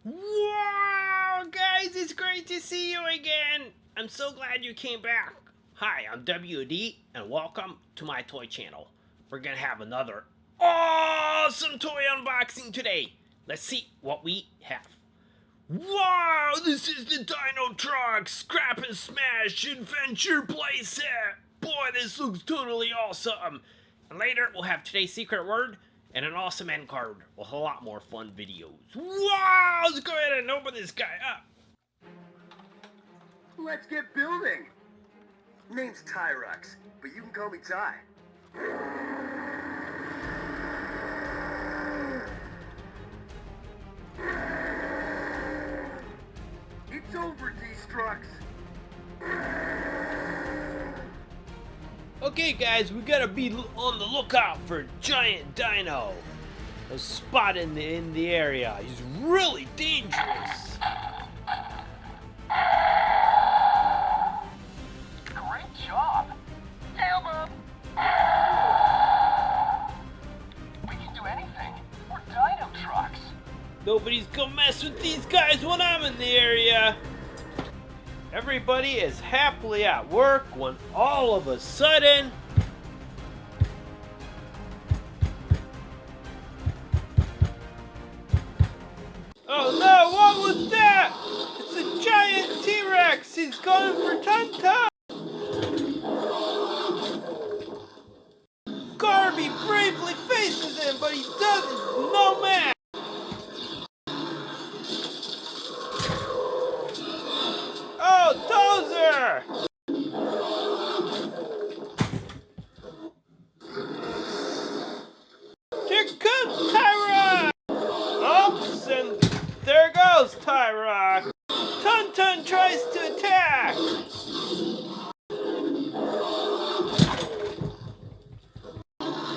Wow, guys, it's great to see you again. I'm so glad you came back. Hi, I'm WD, and welcome to my toy channel. We're gonna have another awesome toy unboxing today. Let's see what we have. Wow, this is the Dinotrux Scrap and Smash Adventure playset. Boy, this looks totally awesome. And later, we'll have today's secret word and an awesome end card with a lot more fun videos. Wow, let's go ahead and open this guy up. Let's get building. Name's Tyrex, but you can call me Ty. It's over, Destructs. Okay, guys, we gotta be on the lookout for a giant dino. A spot in the area. He's really dangerous. Great job. Elbow. We can do anything. We're Dinotrux. Nobody's gonna mess with these guys when I'm in the area. Everybody is happily at work when all of a sudden oh no, what was that? It's a giant T-Rex! He's going for Tonton! Garby bravely faces him, but he doesn't no match! Oh, Dozer! Here comes Tyra! Oops, and there goes Tyra! Tonton tries to attack!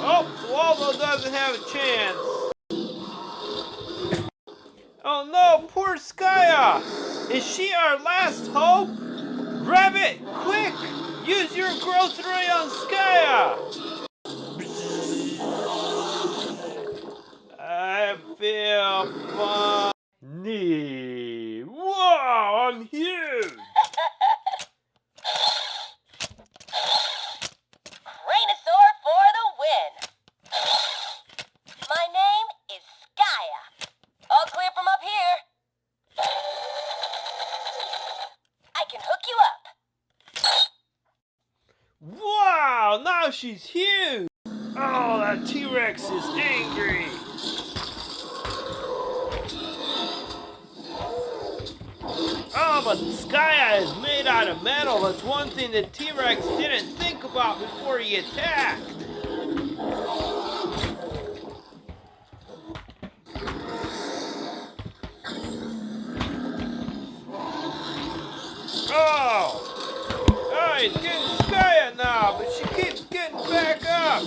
Oh, Waldo doesn't have a chance. Oh no, poor Skya! Is she our last hope? Rabbit, quick! Use your growth ray on Skya! I feel funny. Whoa, I'm huge! Dinosaur for the win! My name is Skya. All clear from up here. I can hook you up. Wow, now she's huge! Oh, that T-Rex is angry! Oh, but Skya is made out of metal. That's one thing that T-Rex didn't think about before he attacked. Oh, he's getting Skya now, but she keeps getting back up.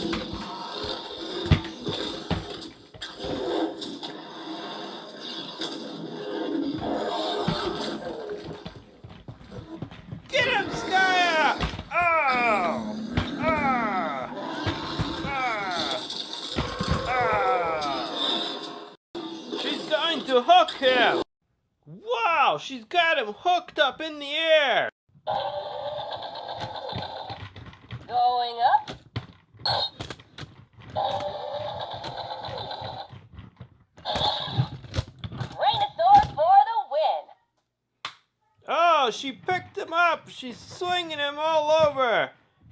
Get him, Skya! Oh! She's going to hook him! Wow, she's got him hooked up in the air! Going up. Dinosaur for the win. Oh, she picked him up! She's swinging him all over!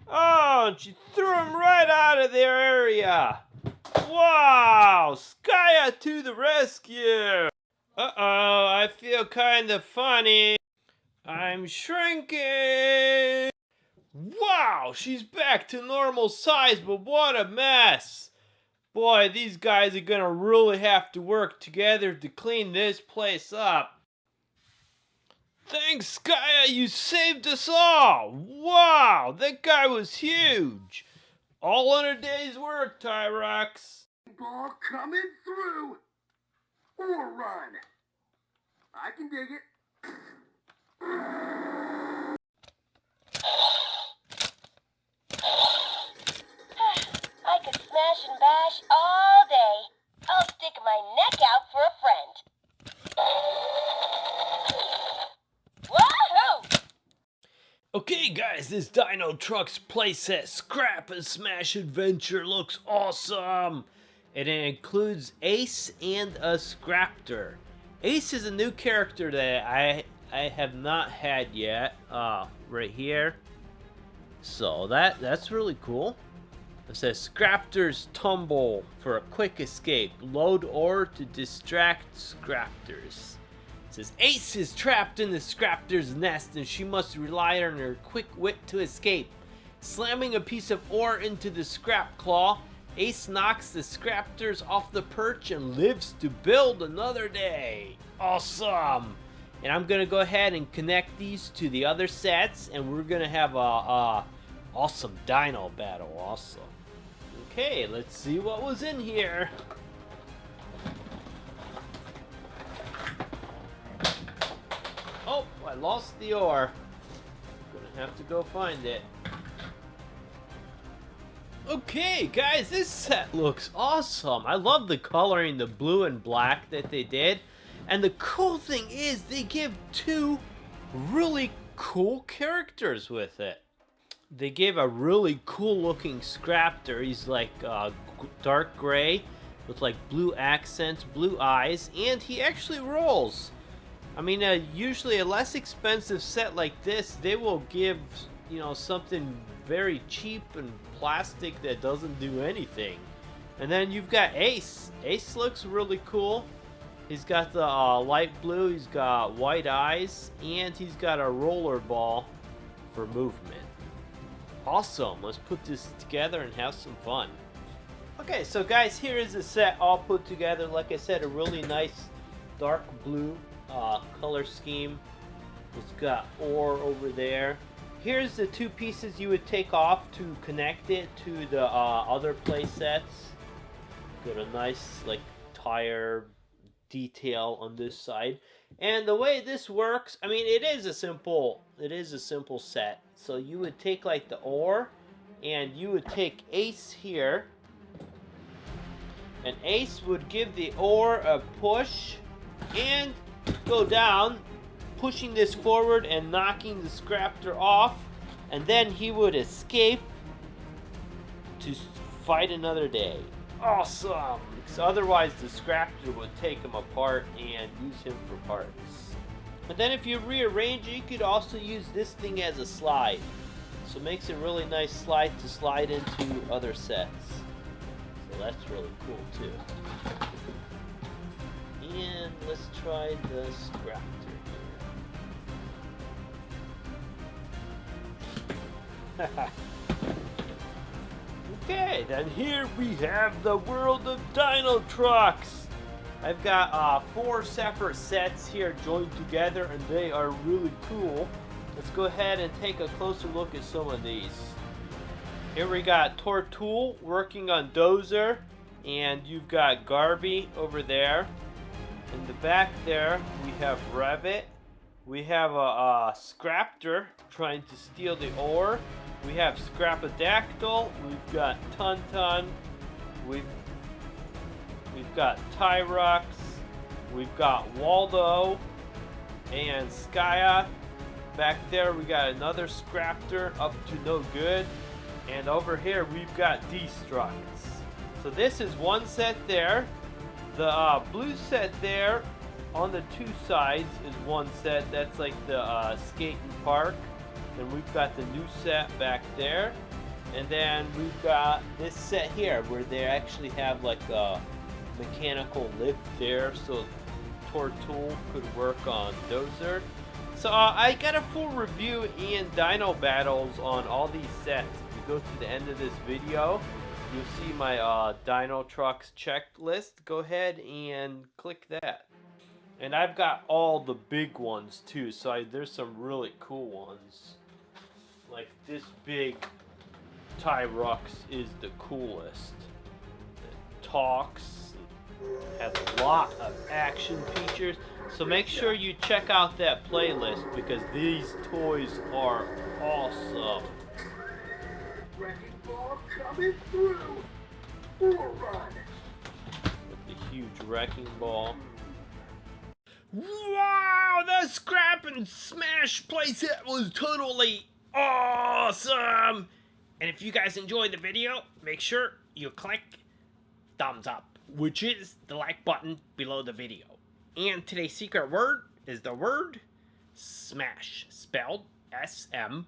Oh, and she threw him right out of their area! Wow! Skya to the rescue! Uh-oh, I feel kind of funny. I'm shrinking! Wow, she's back to normal size, but what a mess! Boy, these guys are gonna really have to work together to clean this place up. Thanks, Skya, you saved us all! Wow, that guy was huge! All in a day's work, Tyrex. Ball coming through. Or run. I can dig it. I could smash and bash all day. I'll stick my neck out for a friend. Guys, this Dinotrux playset Scrap and Smash Adventure looks awesome! And it includes Ace and a Scraptor. Ace is a new character that I have not had yet. Right here. So that's really cool. It says Scraptors tumble for a quick escape. Load ore to distract Scraptors. It says Ace is trapped in the Scraptor's nest and she must rely on her quick wit to escape. Slamming a piece of ore into the scrap claw, Ace knocks the Scraptors off the perch and lives to build another day. Awesome! And I'm gonna go ahead and connect these to the other sets, and we're gonna have a awesome dino battle also. Okay, let's see what was in here. Oh, I lost the ore. Gonna have to go find it. Okay, guys, this set looks awesome. I love the coloring, the blue and black that they did. And the cool thing is they give two really cool characters with it. They gave a really cool looking Scraptor. He's like dark gray with like blue accents, blue eyes, and he actually rolls. I mean, usually a less expensive set like this, they will give, you know, something very cheap and plastic that doesn't do anything. And then you've got Ace. Ace looks really cool. He's got the light blue, he's got white eyes, and he's got a roller ball for movement. Awesome, let's put this together and have some fun. Okay, so guys, here is the set all put together. Like I said, a really nice dark blue color scheme. It's got ore over there. Here's the two pieces you would take off to connect it to the other play sets. Got a nice like tire detail on this side. And the way this works, I mean, it is a simple set. So you would take like the ore and you would take Ace here, and Ace would give the ore a push and go down, pushing this forward and knocking the Scraptor off, and then he would escape to fight another day. Awesome! Because otherwise the Scraptor would take him apart and use him for parts. And then if you rearrange it, you could also use this thing as a slide. So it makes a really nice slide to slide into other sets. So that's really cool too. And let's try the Scraptor here. Okay, then here we have the world of Dinotrux. I've got 4 separate sets here joined together, and they are really cool. Let's go ahead and take a closer look at some of these. Here we got Tortool working on Dozer, and you've got Garby over there. In the back there, we have Revit. We have a Scraptor trying to steal the ore. We have Scrapadactyl. We've got Tunton. We've got Tyrux. We've got Waldo and Skya. Back there, we got another Scraptor up to no good. And over here, we've got Destructs. So this is one set there. The blue set there on the 2 sides is one set. That's like the skating park. And we've got the new set back there. And then we've got this set here where they actually have like a mechanical lift there, so Tortool could work on Dozer. So I got a full review and dino battles on all these sets. If you go to the end of this video, you'll see my Dinotrux checklist. Go ahead and click that. And I've got all the big ones too, so there's some really cool ones. Like this big Tyrux is the coolest. It talks, has a lot of action features. So make sure you check out that playlist because these toys are awesome. Wrecking ball coming through. Or run. With the huge wrecking ball. Wow, the Scrap and Smash playset was totally awesome. And if you guys enjoyed the video, make sure you click thumbs up, which is the like button below the video. And today's secret word is the word smash, spelled S-M-A-S-H.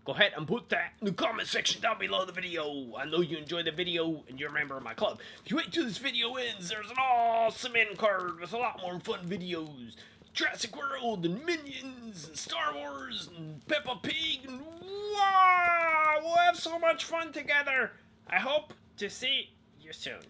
Go ahead and put that in the comment section down below the video. I know you enjoyed the video and you're a member of my club. If you wait till this video ends, there's an awesome end card with a lot more fun videos. Jurassic World and Minions and Star Wars and Peppa Pig and wow! We'll have so much fun together. I hope to see you soon.